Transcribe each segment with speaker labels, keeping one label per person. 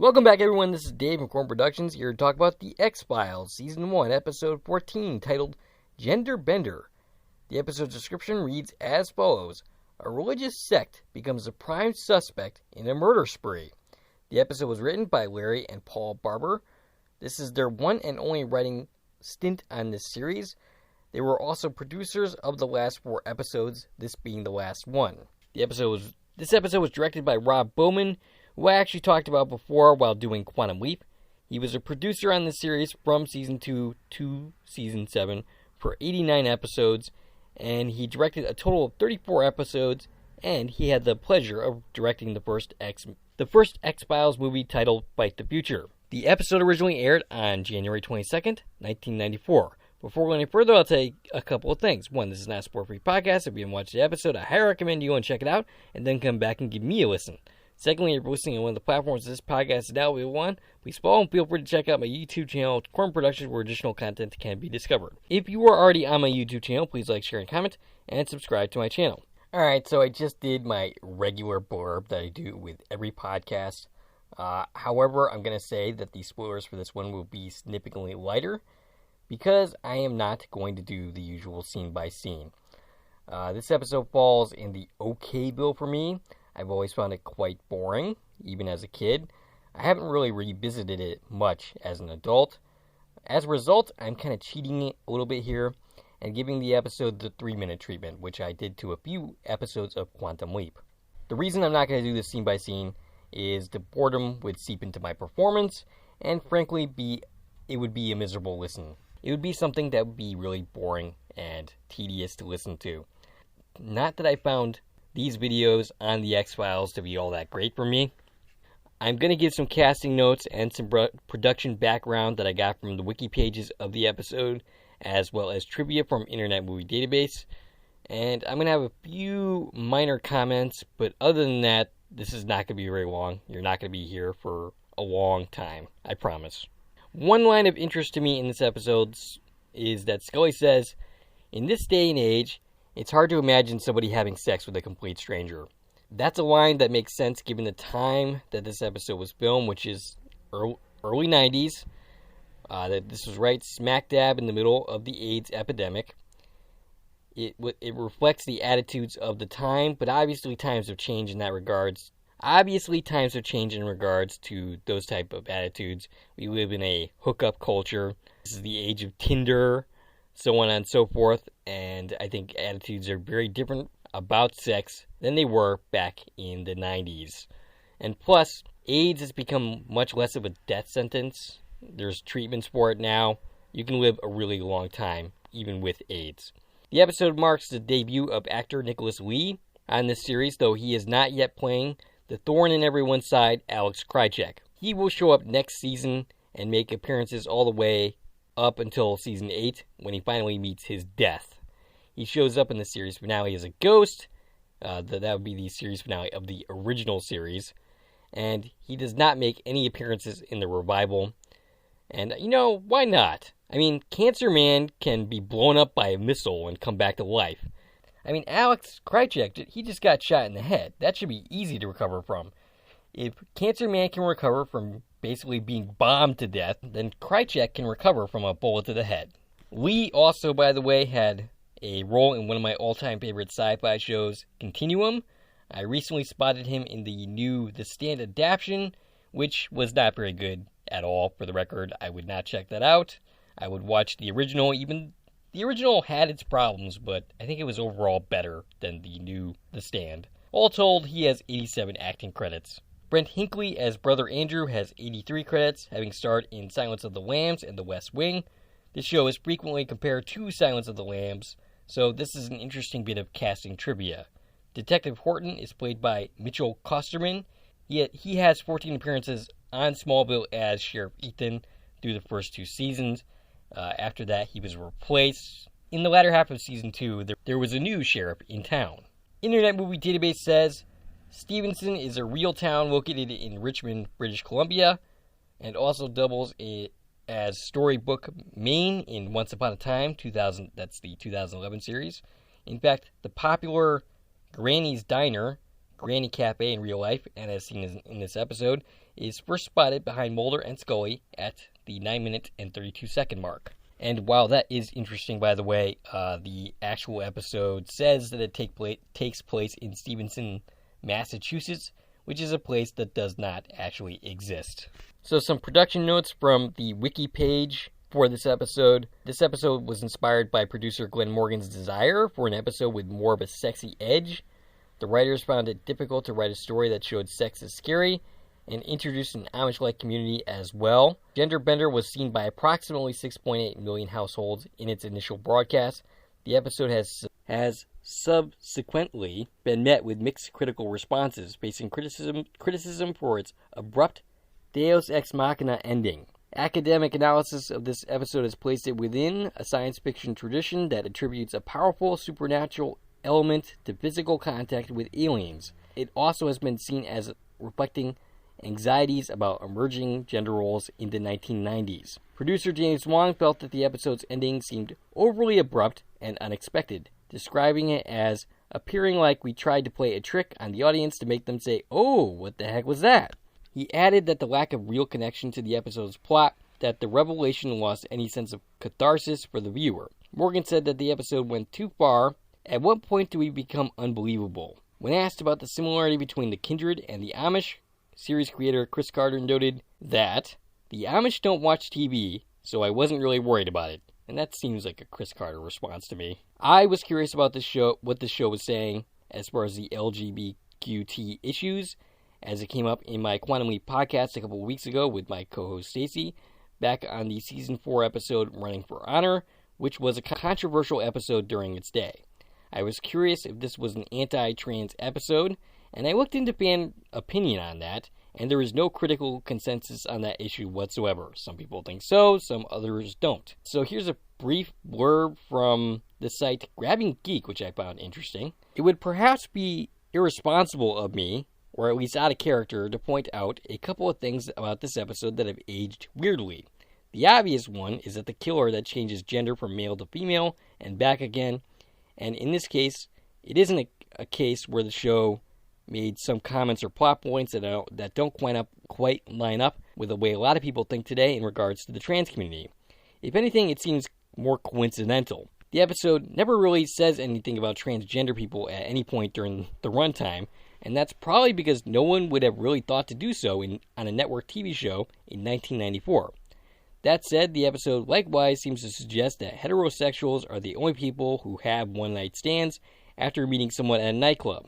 Speaker 1: Welcome back, everyone. This is Dave from Corn Productions here to talk about The X-Files, Season 1, Episode 14, titled Genderbender. The episode's description reads as follows. A religious sect becomes a prime suspect in a murder spree. The episode was written by Larry and Paul Barber. This is their one and only writing stint on this series. They were also producers of the last 4 episodes, this being the last one. This episode was directed by Rob Bowman, who I actually talked about before while doing Quantum Leap. He was a producer on the series from Season 2 to Season 7 for 89 episodes, and he directed a total of 34 episodes, and he had the pleasure of directing the first X-Files movie titled Fight the Future. The episode originally aired on January 22nd, 1994. Before going any further, I'll tell you a couple of things. One, this is not a spoiler-free podcast. If you haven't watched the episode, I highly recommend you go and check it out, and then come back and give me a listen. Secondly, if you're listening on one of the platforms this podcast is now available on, please follow and feel free to check out my YouTube channel, Corn Productions, where additional content can be discovered. If you are already on my YouTube channel, please like, share, and comment, and subscribe to my channel. Alright, so I just did my regular blurb that I do with every podcast. However, I'm going to say that the spoilers for this one will be significantly lighter, because I am not going to do the usual scene by scene. This episode falls in the okay bill for me. I've always found it quite boring, even as a kid. I haven't really revisited it much as an adult. As a result, I'm kind of cheating it a little bit here and giving the episode the 3-minute treatment, which I did to a few episodes of Quantum Leap. The reason I'm not going to do this scene by scene is the boredom would seep into my performance, and frankly, it would be a miserable listen. It would be something that would be really boring and tedious to listen to. Not that I found these videos on the X-Files to be all that great for me. I'm going to give some casting notes and some production background that I got from the wiki pages of the episode, as well as trivia from Internet Movie Database. And I'm going to have a few minor comments, but other than that, this is not going to be very long. You're not going to be here for a long time, I promise. One line of interest to me in this episode is that Scully says, "In this day and age, it's hard to imagine somebody having sex with a complete stranger." That's a line that makes sense given the time that this episode was filmed, which is early 90s. That this was right smack dab in the middle of the AIDS epidemic. It reflects the attitudes of the time, but obviously times have changed in that regards. Obviously times have changed in regards to those type of attitudes. We live in a hookup culture. This is the age of Tinder, so on and so forth, and I think attitudes are very different about sex than they were back in the 90s. And plus, AIDS has become much less of a death sentence. There's treatments for it now. You can live a really long time, even with AIDS. The episode marks the debut of actor Nicholas Lee on this series, though he is not yet playing the thorn in everyone's side, Alex Krycek. He will show up next season and make appearances all the way up until season 8, when he finally meets his death. He shows up in the series finale as a ghost. That would be the series finale of the original series. And he does not make any appearances in the revival. And, why not? I mean, Cancer Man can be blown up by a missile and come back to life. I mean, Alex Krycek, he just got shot in the head. That should be easy to recover from. If Cancer Man can recover from basically being bombed to death, then Krycek can recover from a bullet to the head. Lee also, by the way, had a role in one of my all-time favorite sci-fi shows, Continuum. I recently spotted him in the new The Stand adaptation, which was not very good at all. For the record, I would not check that out. I would watch the original. Even the original had its problems, but I think it was overall better than the new The Stand. All told, he has 87 acting credits. Brent Hinkley as Brother Andrew has 83 credits, having starred in Silence of the Lambs and The West Wing. This show is frequently compared to Silence of the Lambs, so this is an interesting bit of casting trivia. Detective Horton is played by Mitchell Kosterman. He has 14 appearances on Smallville as Sheriff Ethan through the first 2 seasons. After that, he was replaced. In the latter half of Season 2, there was a new sheriff in town. Internet Movie Database says, Stevenson is a real town located in Richmond, British Columbia, and also doubles as Storybook, Maine in Once Upon a Time, 2000. That's the 2011 series. In fact, the popular Granny's Diner, Granny Cafe in real life, and as seen in this episode, is first spotted behind Mulder and Scully at the 9-minute and 32-second mark. And while that is interesting, by the way, the actual episode says that it takes place in Stevenson, Massachusetts, which is a place that does not actually exist. So some production notes from the wiki page for this episode. This episode was inspired by producer Glenn Morgan's desire for an episode with more of a sexy edge. The writers found it difficult to write a story that showed sex as scary and introduced an Amish-like community as well. Genderbender was seen by approximately 6.8 million households in its initial broadcast. The episode has subsequently been met with mixed critical responses, facing criticism for its abrupt Deus Ex Machina ending. Academic analysis of this episode has placed it within a science fiction tradition that attributes a powerful supernatural element to physical contact with aliens. It also has been seen as reflecting anxieties about emerging gender roles in the 1990s. Producer James Wong felt that the episode's ending seemed overly abrupt and unexpected, describing it as appearing like we tried to play a trick on the audience to make them say, "Oh, what the heck was that?" He added that the lack of real connection to the episode's plot, that the revelation lost any sense of catharsis for the viewer. Morgan said that the episode went too far. At what point do we become unbelievable? When asked about the similarity between the Kindred and the Amish, series creator Chris Carter noted that the Amish don't watch TV, so I wasn't really worried about it. And that seems like a Chris Carter response to me. I was curious about this show, what the show was saying as far as the LGBTQT issues, as it came up in my Quantum Leap podcast a couple of weeks ago with my co-host Stacy, back on the Season 4 episode Running for Honor, which was a controversial episode during its day. I was curious if this was an anti-trans episode, and I looked into fan opinion on that, and there is no critical consensus on that issue whatsoever. Some people think so, some others don't. So here's a brief blurb from the site Grabbing Geek, which I found interesting. It would perhaps be irresponsible of me, or at least out of character, to point out a couple of things about this episode that have aged weirdly. The obvious one is that the killer that changes gender from male to female and back again, and in this case, it isn't a case where the show made some comments or plot points that don't quite line up with the way a lot of people think today in regards to the trans community. If anything, it seems more coincidental. The episode never really says anything about transgender people at any point during the runtime, and that's probably because no one would have really thought to do so on a network TV show in 1994. That said, the episode likewise seems to suggest that heterosexuals are the only people who have one-night stands after meeting someone at a nightclub.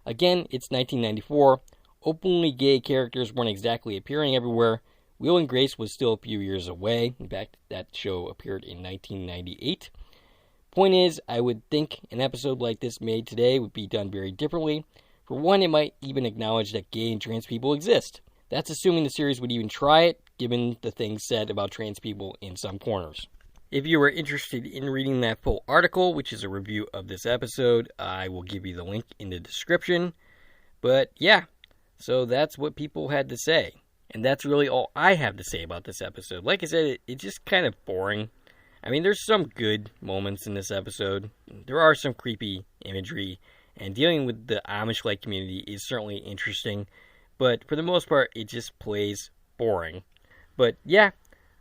Speaker 1: Again, it's 1994. Openly gay characters weren't exactly appearing everywhere. Will and Grace was still a few years away. In fact, that show appeared in 1998. Point is, I would think an episode like this made today would be done very differently. For one, it might even acknowledge that gay and trans people exist. That's assuming the series would even try it, given the things said about trans people in some corners. If you are interested in reading that full article, which is a review of this episode, I will give you the link in the description. But yeah, so that's what people had to say. And that's really all I have to say about this episode. Like I said, it's just kind of boring. I mean, there's some good moments in this episode. There are some creepy imagery. And dealing with the Amish-like community is certainly interesting. But for the most part, it just plays boring. But yeah,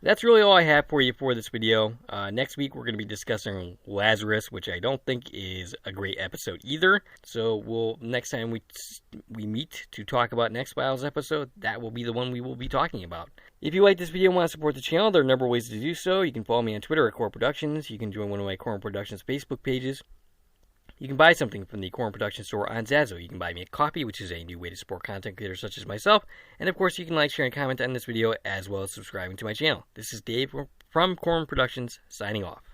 Speaker 1: that's really all I have for you for this video. Next week, we're going to be discussing Lazarus, which I don't think is a great episode either. So next time we meet to talk about next Files episode, that will be the one we will be talking about. If you like this video and want to support the channel, there are a number of ways to do so. You can follow me on Twitter at Core Productions. You can join one of my Core Productions Facebook pages. You can buy something from the Core Production store on Zazzle. You can buy me a coffee, which is a new way to support content creators such as myself. And of course, you can like, share, and comment on this video, as well as subscribing to my channel. This is Dave from Core Productions, signing off.